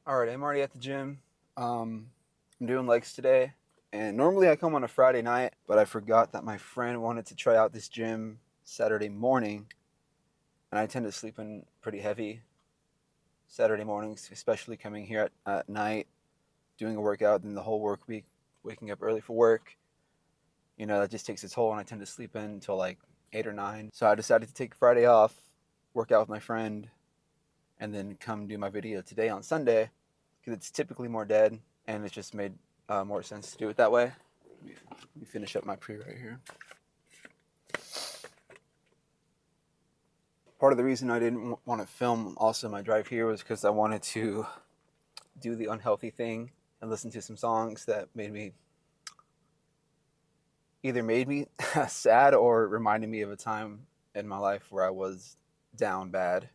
All right, I'm already at the gym. I'm doing legs today, and normally I come on a Friday night, but I forgot that my friend wanted to try out this gym Saturday morning, and I tend to sleep in pretty heavy Saturday mornings, especially coming here at night, doing a workout, then the whole work week, waking up early for work. That just takes its toll, and I tend to sleep in until like 8 or 9. So I decided to take Friday off, work out with my friend, and then come do my video today on Sunday because it's typically more dead, and it just made more sense to do it that way. Let me finish up my pre right here. Part of the reason I didn't want to film also my drive here was because I wanted to do the unhealthy thing and listen to some songs that either made me sad or reminded me of a time in my life where I was down bad,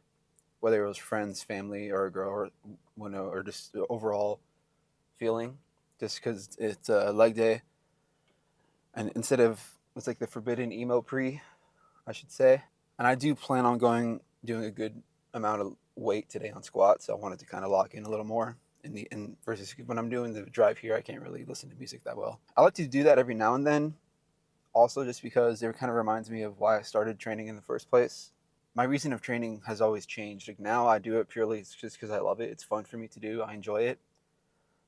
whether it was friends, family, or a girl, or just the overall feeling. Just because it's leg day, and it's like the forbidden emo pre, I should say. And I do plan on doing a good amount of weight today on squat, so I wanted to kind of lock in a little more in versus when I'm doing the drive here, I can't really listen to music that well. I like to do that every now and then, also just because it kind of reminds me of why I started training in the first place. My reason of training has always changed. Like now, I do it purely just because I love it. It's fun for me to do. I enjoy it.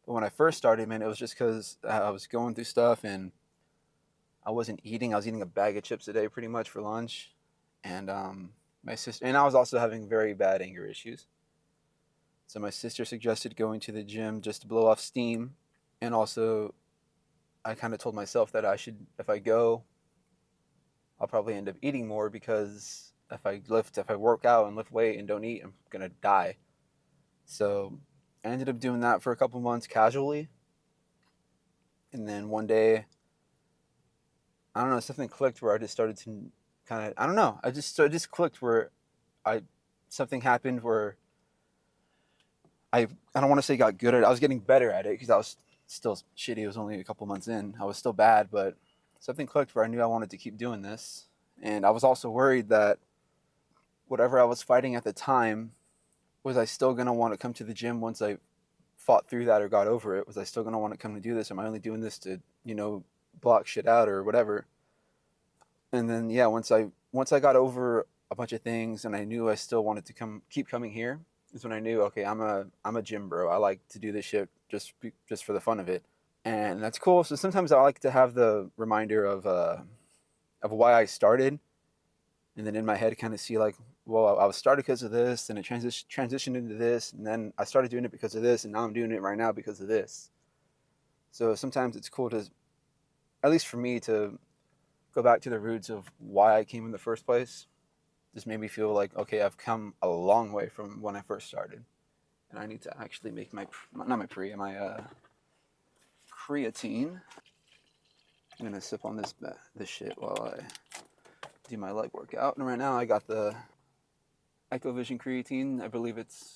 But when I first started, man, it was just because I was going through stuff and I wasn't eating. I was eating a bag of chips a day pretty much for lunch, and my sister and I was also having very bad anger issues. So my sister suggested going to the gym just to blow off steam, and also I kind of told myself that if I go, I'll probably end up eating more because if I work out and lift weight and don't eat, I'm gonna die. So I ended up doing that for a couple months casually, and then one day, I don't know, something clicked where I just started to kind of, I don't know, it just clicked where I something happened where I don't want to say got good at it. I was getting better at it because I was still shitty. It was only a couple months in. I was still bad, but something clicked where I knew I wanted to keep doing this. And I was also worried that whatever I was fighting at the time, was I still going to want to come to the gym once I fought through that or got over it? Was I still going to want to come to do this? Am I only doing this to, block shit out or whatever? And then, yeah, once I got over a bunch of things and I knew I still wanted to keep coming here, is when I knew, okay, I'm a gym bro. I like to do this shit just for the fun of it, and that's cool. So sometimes I like to have the reminder of why I started, and then in my head kind of see like, well, I was started because of this, and it transitioned into this, and then I started doing it because of this, and now I'm doing it right now because of this. So sometimes it's cool to, at least for me, to go back to the roots of why I came in the first place. Just made me feel like, okay, I've come a long way from when I first started, and I need to actually make my not my pre my creatine. I'm gonna sip on this shit while I do my leg workout. And right now I got the Echovision creatine. I believe it's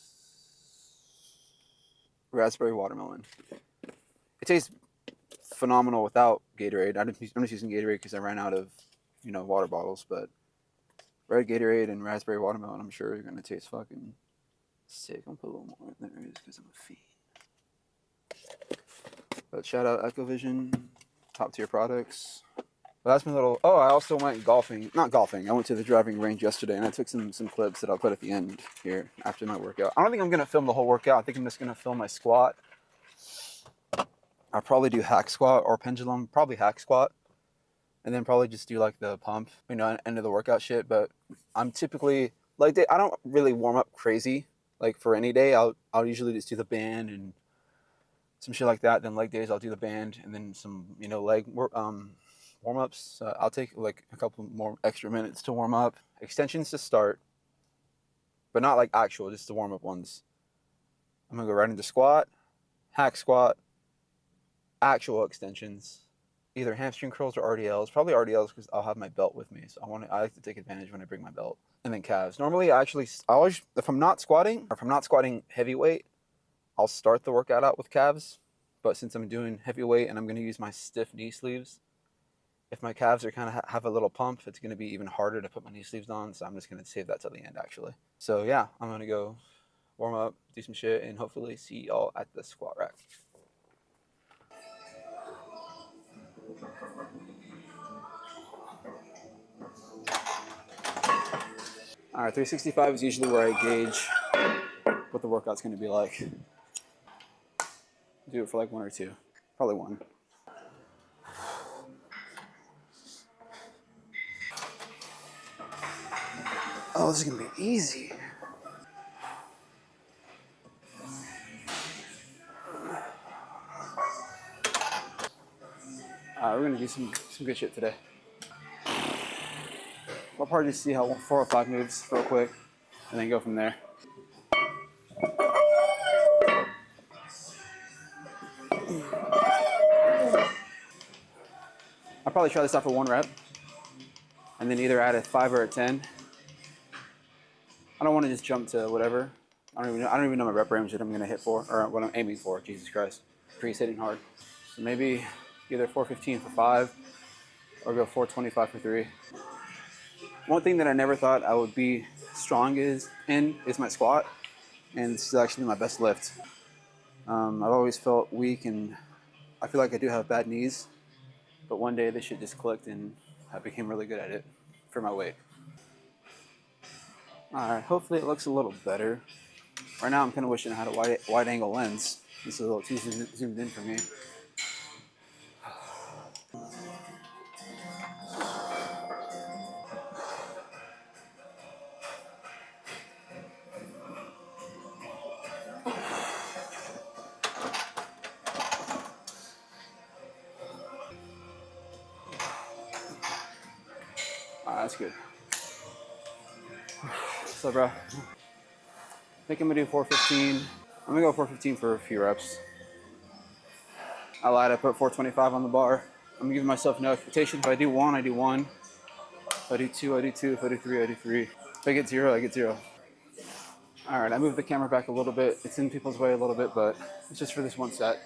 raspberry watermelon. It tastes phenomenal without Gatorade. I'm just using Gatorade because I ran out of water bottles, but red Gatorade and raspberry watermelon, I'm sure are gonna taste fucking sick. I'm gonna put a little more in there because I'm a fiend. But shout out Echovision, top tier products. But that's my little. Oh, I also went golfing. Not golfing. I went to the driving range yesterday, and I took some clips that I'll put at the end here after my workout. I don't think I'm gonna film the whole workout. I think I'm just gonna film my squat. I'll probably do hack squat or pendulum. Probably hack squat, and then probably just do like the pump. End of the workout shit. But I'm typically like I don't really warm up crazy. Like for any day, I'll usually just do the band and some shit like that. Then leg days, I'll do the band and then some leg warm ups. I'll take like a couple more extra minutes to warm up. Extensions to start, but not like actual, just the warm up ones. I'm gonna go right into squat, hack squat, actual extensions, either hamstring curls or RDLs. Probably RDLs because I'll have my belt with me, so I like to take advantage when I bring my belt. And then calves. Normally, I always, if I'm not squatting or if I'm not squatting heavyweight, I'll start the workout out with calves. But since I'm doing heavyweight and I'm gonna use my stiff knee sleeves, if my calves are kind of have a little pump, it's going to be even harder to put my knee sleeves on. So I'm just going to save that till the end, actually. So yeah, I'm going to go warm up, do some shit, and hopefully see y'all at the squat rack. All right, 365 is usually where I gauge what the workout's going to be like. Do it for like one or two, probably one. Oh, this is going to be easy. We're going to do some good shit today. I'll probably just see how 4 or 5 moves real quick and then go from there. I'll probably try this out for 1 rep and then either add a 5 or a 10. I don't want to just jump to whatever. I don't even know my rep range that I'm going to hit for, or what I'm aiming for. Jesus Christ. Pre's hitting hard. So maybe either 415 for 5 or go 425 for 3. One thing that I never thought I would be strong is my squat, and this is actually my best lift. I've always felt weak, and I feel like I do have bad knees, but one day this shit just clicked, and I became really good at it for my weight. All right, hopefully it looks a little better. Right now I'm kind of wishing I had a wide angle lens. This is a little too zoomed in for me. That's good. So, bro, I think I'm gonna do 415. I'm gonna go 415 for a few reps. I lied, I put 425 on the bar. I'm giving myself no expectation. If I do 1, I do 1. If I do 2, I do 2. If I do 3, I do 3. If I get 0, I get 0. All right, I moved the camera back a little bit. It's in people's way a little bit, but it's just for this one set.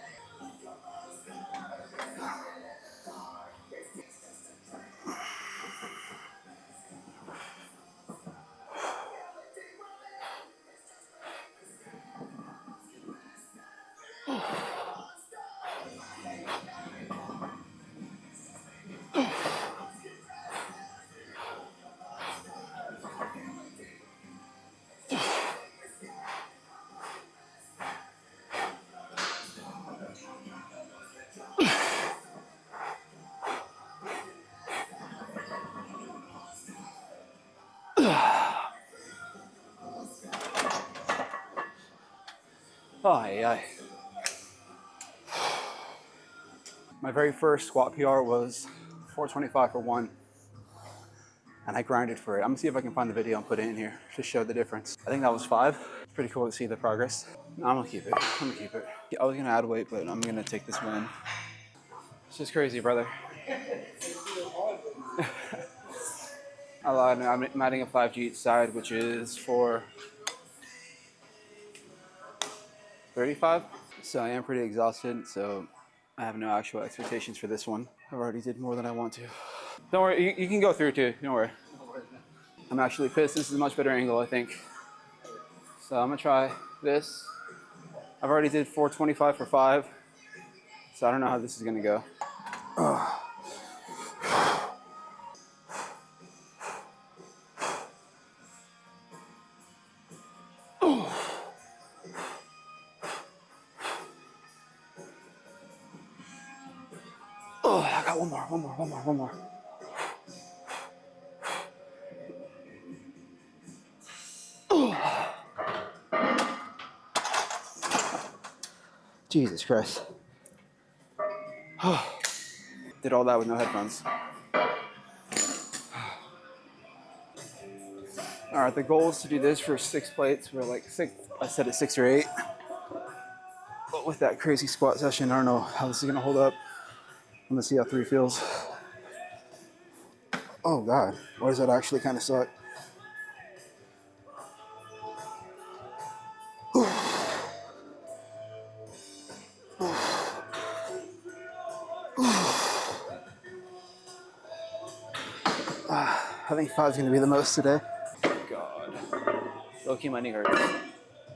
Oh, yeah. My very first squat PR was 425 for 1, and I grinded for it. I'm gonna see if I can find the video and put it in here to show the difference. I think that was 5. It's pretty cool to see the progress. No, I'm gonna keep it. I was gonna add weight, but I'm gonna take this win. It's just crazy, brother. I lied. I'm adding a 5G each side, which is for 35. So I am pretty exhausted, so I have no actual expectations for this one. I've already did more than I want to. Don't worry, you can go through too, don't worry. I'm actually pissed. This is a much better angle, I think. So I'm gonna try this. I've already did 425 for 5, so I don't know how this is gonna go. I got one more. Jesus Christ. Did all that with no headphones. All right, the goal is to do this for 6 plates. We're like 6, I said it 6 or 8. But with that crazy squat session, I don't know how this is gonna hold up. I'm gonna see how 3 feels. Oh God, why does that actually kind of suck? I think 5 is gonna be the most today. God, low-key my knee hurts.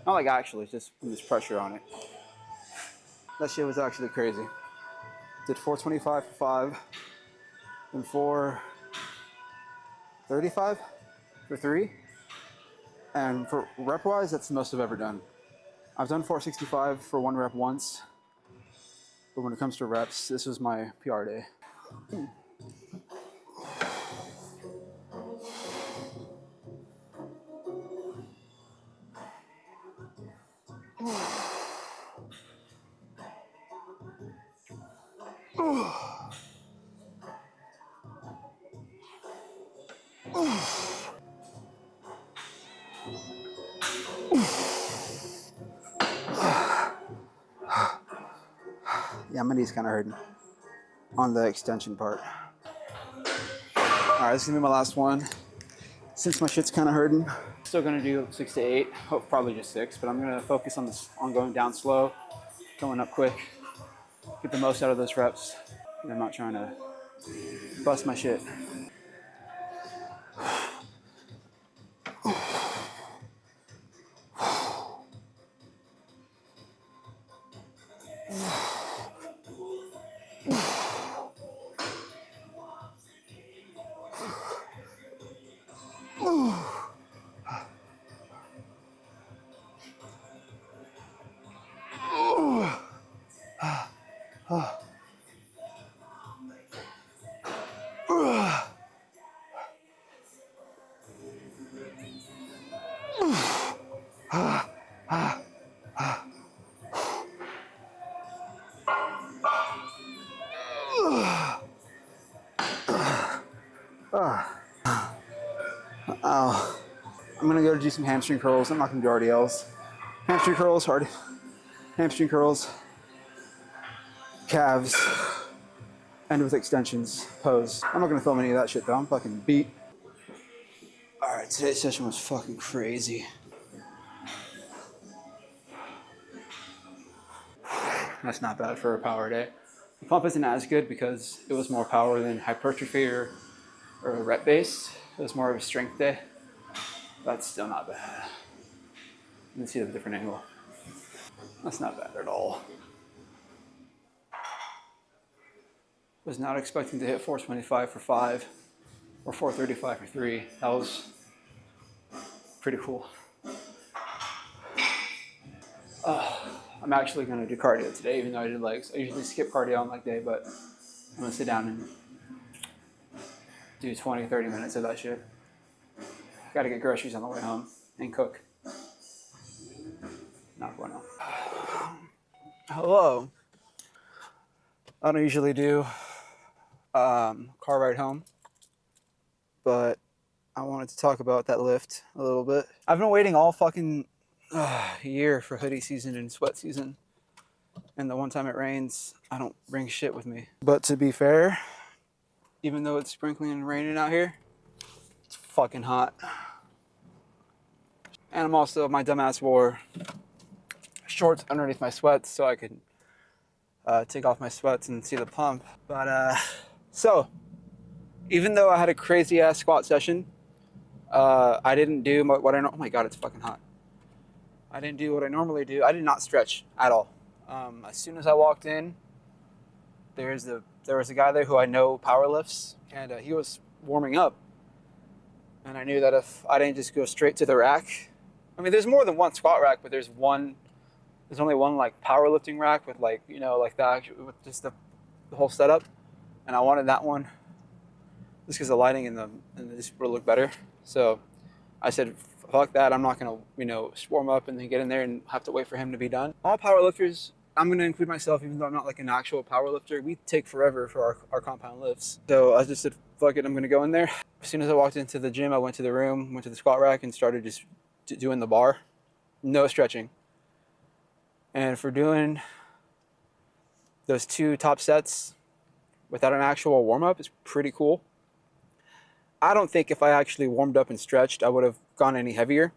Not like actually, just there's pressure on it. That shit was actually crazy. Did 425 for 5, and 435 for 3. And for rep wise, that's the most I've ever done. I've done 465 for 1 rep once, but when it comes to reps, this was my PR day. Yeah, my knee's kind of hurting on the extension part. All right, this is gonna be my last one. Since my shit's kind of hurting, still gonna do 6 to 8, hope probably just 6, but I'm gonna focus on this, on going down slow, going up quick, get the most out of those reps. And I'm not trying to bust my shit. I'm gonna go do some hamstring curls. I'm not gonna do RDLs. Hamstring curls, hard. Hamstring curls, calves, and with extensions, pose. I'm not gonna film any of that shit though. I'm fucking beat. All right, today's session was fucking crazy. That's not bad for a power day. The pump isn't as good because it was more power than hypertrophy or rep based. It was more of a strength day. That's still not bad. You can see the different angle. That's not bad at all. Was not expecting to hit 425 for 5 or 435 for 3. That was pretty cool. I'm actually gonna do cardio today, even though I did legs. I usually skip cardio on leg day, but I'm gonna sit down and do 20, 30 minutes of that shit. Gotta get groceries on the way home and cook. Not bueno. Hello. I don't usually do car ride home, but I wanted to talk about that lift a little bit. I've been waiting all fucking year for hoodie season and sweat season, and the one time it rains, I don't bring shit with me. But to be fair, even though it's sprinkling and raining out here, it's fucking hot. And I'm also, my dumbass wore shorts underneath my sweats so I could take off my sweats and see the pump. But so even though I had a crazy ass squat session, I didn't do what I know. Oh my god, it's fucking hot. I didn't do what I normally do. I did not stretch at all. As soon as I walked in, there was a guy there who I know power lifts, and he was warming up. And I knew that if I didn't just go straight to the rack, I mean, there's more than one squat rack, but there's only one like powerlifting rack with like, you know, like that, with just the whole setup. And I wanted that one just because the lighting and this would look better. So I said, fuck that. I'm not going to, you know, swarm up and then get in there and have to wait for him to be done. All powerlifters, I'm going to include myself, even though I'm not like an actual powerlifter, we take forever for our compound lifts. So I just said, fuck it, I'm going to go in there. As soon as I walked into the gym, I went to the room, went to the squat rack and started just doing the bar. No stretching. And for doing those 2 top sets without an actual warm-up is pretty cool. I don't think if I actually warmed up and stretched, I would have gone any heavier.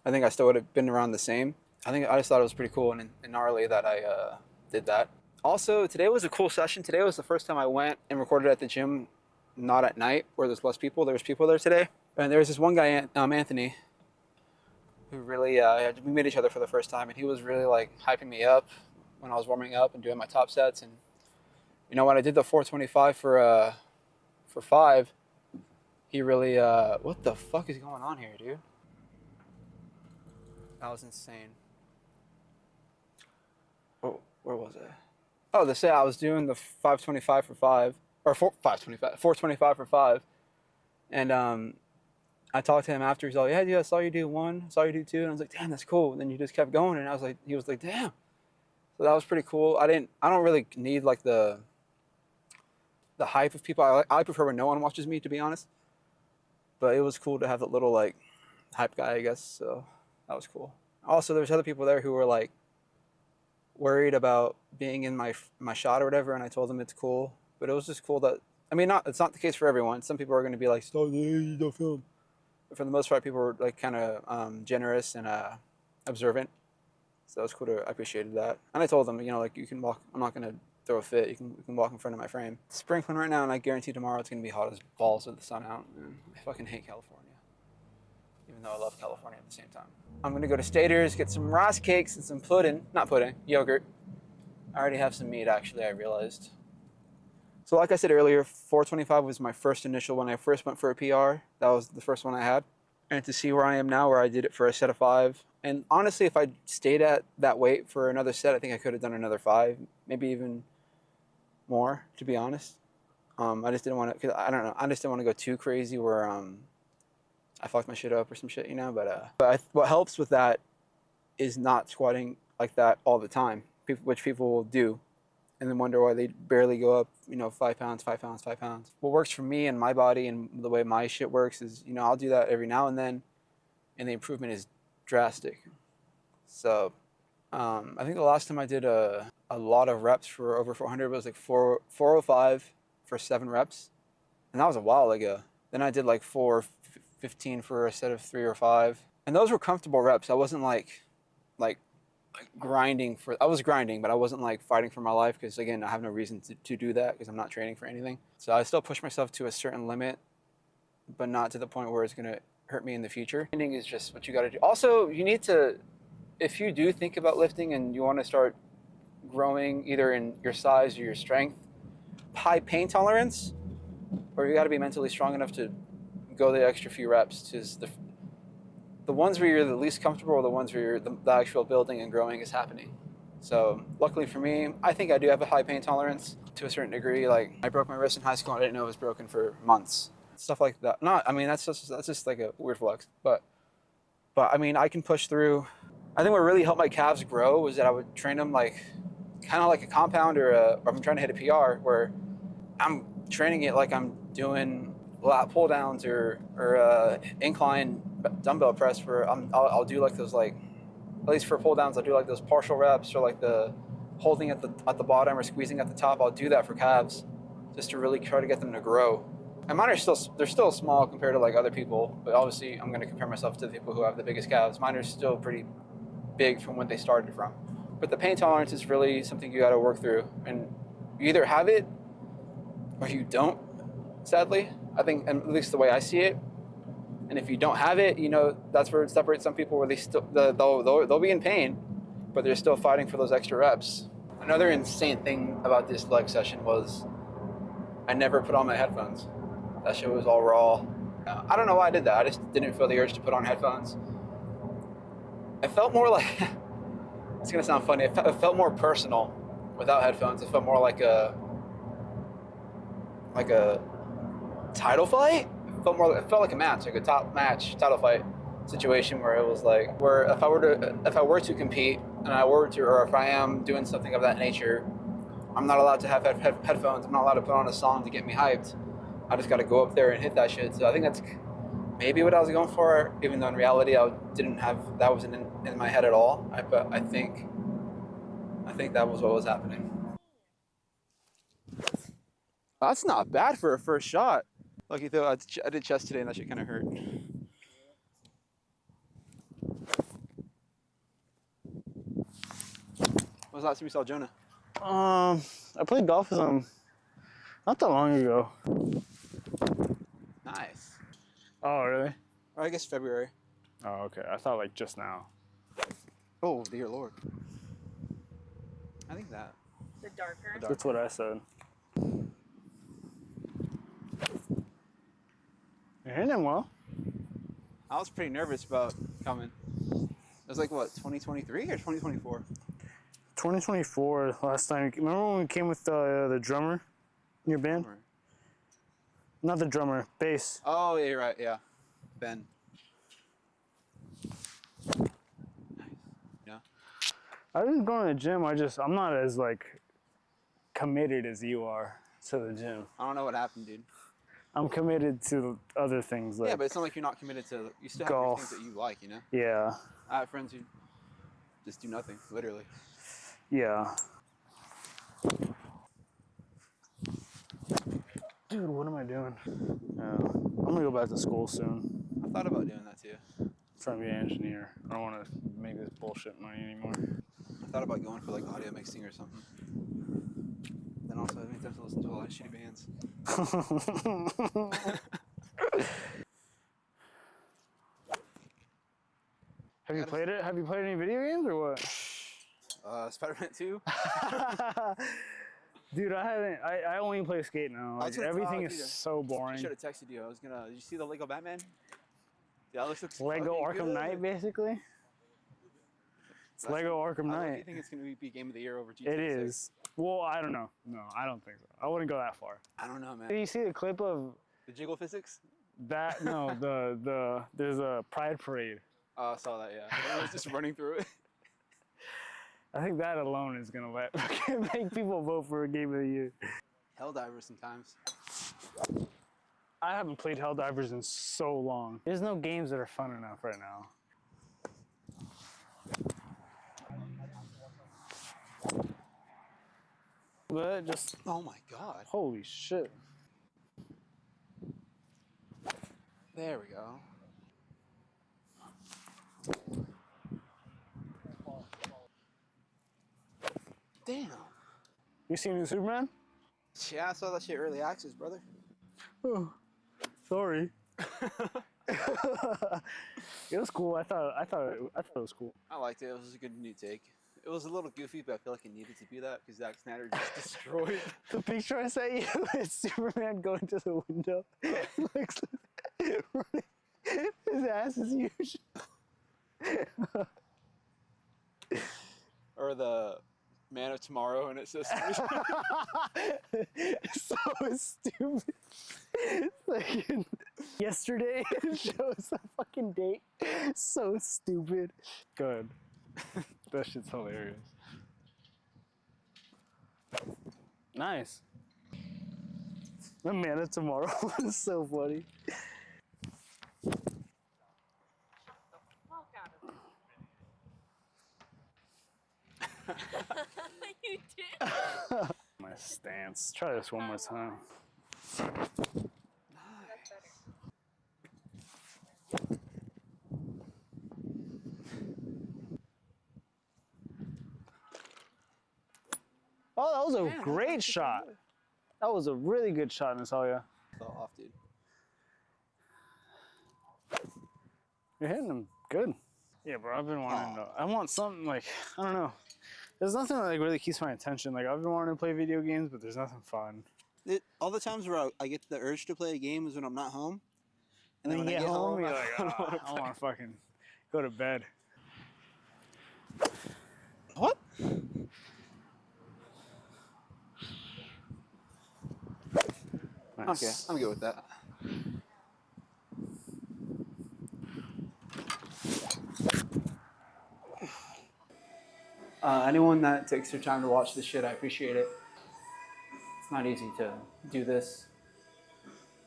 I think I still would have been around the same. I just thought it was pretty cool and gnarly that I did that. Also, today was a cool session. Today was the first time I went and recorded at the gym, not at night where there's less people. There was people there today. And there was this one guy, Anthony, who really we met each other for the first time, and he was really like hyping me up when I was warming up and doing my top sets. And you know, when I did the 425 for 5, he really what the fuck is going on here, dude? That was insane. Where was I? Oh, the say I was doing the 525 for 5 or 525 425 for 5, and I talked to him after. He's like, "Yeah, dude, I saw you do 1, saw you do 2," and I was like, "Damn, that's cool." And then you just kept going, and I was like, he was like, "Damn." So that was pretty cool. I don't really need like the hype of people. I prefer when no one watches me, to be honest. But it was cool to have that little like hype guy, I guess. So that was cool. Also, there's other people there who were like worried about being in my shot or whatever, and I told them it's cool. But it was just cool that, I mean, it's not the case for everyone. Some people are going to be like, "Stop, you don't film." But for the most part, people were like kind of generous and observant. So that was cool. I appreciated that. And I told them, you know, like, you can walk. I'm not going to throw a fit. You can walk in front of my frame. It's sprinkling right now, and I guarantee tomorrow it's going to be hot as balls with the sun out. And I fucking hate California, even though I love California at the same time. I'm going to go to Stater's, get some rice cakes and some pudding. Not pudding, yogurt. I already have some meat, actually, I realized. So like I said earlier, 425 was my first initial when I first went for a PR. That was the first one I had. And to see where I am now, where I did it for a set of 5. And honestly, if I stayed at that weight for another set, I think I could have done another 5, maybe even more, to be honest. I just didn't want to, cause I don't know, I just didn't want to go too crazy where I fucked my shit up or some shit, you know. But what helps with that is not squatting like that all the time, which people will do, and then wonder why they barely go up, you know, 5 pounds, 5 pounds, 5 pounds. What works for me and my body and the way my shit works is, you know, I'll do that every now and then, and the improvement is drastic. So I think the last time I did a lot of reps for over 400 was like 405 for 7 reps, and that was a while ago. Then I did like 415 for a set of 3 or 5, and those were comfortable reps. I wasn't like grinding for. I was grinding, but I wasn't like fighting for my life, because again, I have no reason to do that because I'm not training for anything. So I still push myself to a certain limit, but not to the point where it's gonna hurt me in the future. Training is just what you got to do. Also, you need to, if you do think about lifting and you want to start growing either in your size or your strength, high pain tolerance, or you got to be mentally strong enough to go the extra few reps. Because the ones where you're the least comfortable are the ones where the actual building and growing is happening. So luckily for me, I think I do have a high pain tolerance to a certain degree. Like, I broke my wrist in high school and I didn't know it was broken for months. Stuff like that. That's just like a weird flex. But I mean, I can push through. I think what really helped my calves grow was that I would train them like kind of like a compound, or I'm trying to hit a PR where I'm training it like I'm doing lat pull downs or incline dumbbell press, where I'll do like those, like, at least for pull downs, I'll do like those partial reps, or like the holding at the bottom or squeezing at the top. I'll do that for calves just to really try to get them to grow. And mine are still small compared to like other people, but obviously I'm going to compare myself to the people who have the biggest calves. Mine are still pretty big from when they started from. But the pain tolerance is really something you got to work through, and you either have it or you don't, sadly. I think, at least the way I see it. And if you don't have it, you know, that's where it separates some people, where they'll be in pain, but they're still fighting for those extra reps. Another insane thing about this leg session was I never put on my headphones. That shit was all raw. I don't know why I did that. I just didn't feel the urge to put on headphones. It felt more like, it's gonna sound funny, it felt more personal without headphones. It felt more like a title fight. It felt like a match, like a top match title fight situation, where it was like, where if I were to compete, and or if I am doing something of that nature, I'm not allowed to have headphones. I'm not allowed to put on a song to get me hyped. I just got to go up there and hit that shit. So I think that's maybe what I was going for, even though in reality I didn't have, that wasn't in my head at all. But I think that was what was happening. That's not bad for a first shot. Lucky though, I did chest today and that shit kind of hurt. When was the last time you saw Jonah? I played golf with him not that long ago. Nice. Oh, really? Or I guess February. Oh, okay. I thought like just now. Oh, dear Lord. I think that. The darker. That's what I said. You're hitting him well. I was pretty nervous about coming. It was like, what, 2023 or 2024? 2024, last time. Remember when we came with the drummer in your band? Or- Not the drummer, bass. Oh, yeah, you're right, yeah. Ben. Nice. Yeah. I just go to the gym. I'm not as like committed as you are to the gym. I don't know what happened, dude. I'm committed to other things like Yeah, but it's not like you're not committed to. You still have golf. things that you like, you know. yeah, I have friends who just do nothing, literally. yeah. Dude, what am I doing? I'm gonna go back to school soon. I thought about doing that too. Trying to be an engineer. I don't want to make this bullshit money anymore. I thought about going for like audio mixing or something. Then also, I think I have to listen to a lot of shitty bands. Have you played it? Have you played any video games or what? Spider-Man 2. Dude, I haven't. I only play skate now. I Like, was gonna- everything oh, is dude, so I boring. should have texted you. I was gonna. Did you see the Lego Batman? Yeah, that looks Lego fucking Arkham good. Knight, basically. It's Lego Arkham I don't Knight. think it's gonna be Game of the Year over GTA. It is. Well, I don't know. No, I don't think so. I wouldn't go that far. I don't know, man. Did you see the clip of The jiggle physics? that? No, there's a Pride Parade. Oh, I saw that. Yeah, I was just running through it. I think that alone is gonna make people vote for a Game of the Year. Helldivers sometimes. I haven't played Helldivers in so long. There's no games that are fun enough right now. But just Oh my god. holy shit. There we go. Damn. You seen New Superman? Yeah, I saw that shit early access, brother. Oh, sorry. It was cool. I thought it was cool. I liked it. It was a good new take. It was a little goofy, but I feel like it needed to be that because Zack Snyder just destroyed. The picture I sent you is Superman going to the window. Looks running. His ass is huge. Or the Man of Tomorrow, and it says. So stupid. It's like yesterday it shows the fucking date. So stupid. Good. That shit's hilarious. Nice. The Man of Tomorrow is so funny. Fuck out of it. You did. My stance. Try this one more time. That's better. Oh, that was a Man, great that's shot. good. That was a really good shot, Natalia. Fell off, dude. You're hitting them good. Yeah, bro, I've been wanting to. I want something like, I don't know. There's nothing that like really keeps my attention. Like, I've been wanting to play video games, but there's nothing fun. All the times where I get the urge to play a game is when I'm not home. And then when you I get home, you're I like, don't wanna I want to fucking go to bed. What? Nice. Okay, I'm good with that. Anyone that takes their time to watch this shit, I appreciate it. It's not easy to do this.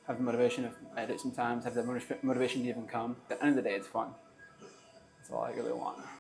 Have the motivation to edit sometimes, have the motivation to even come. At the end of the day, it's fun. That's all I really want.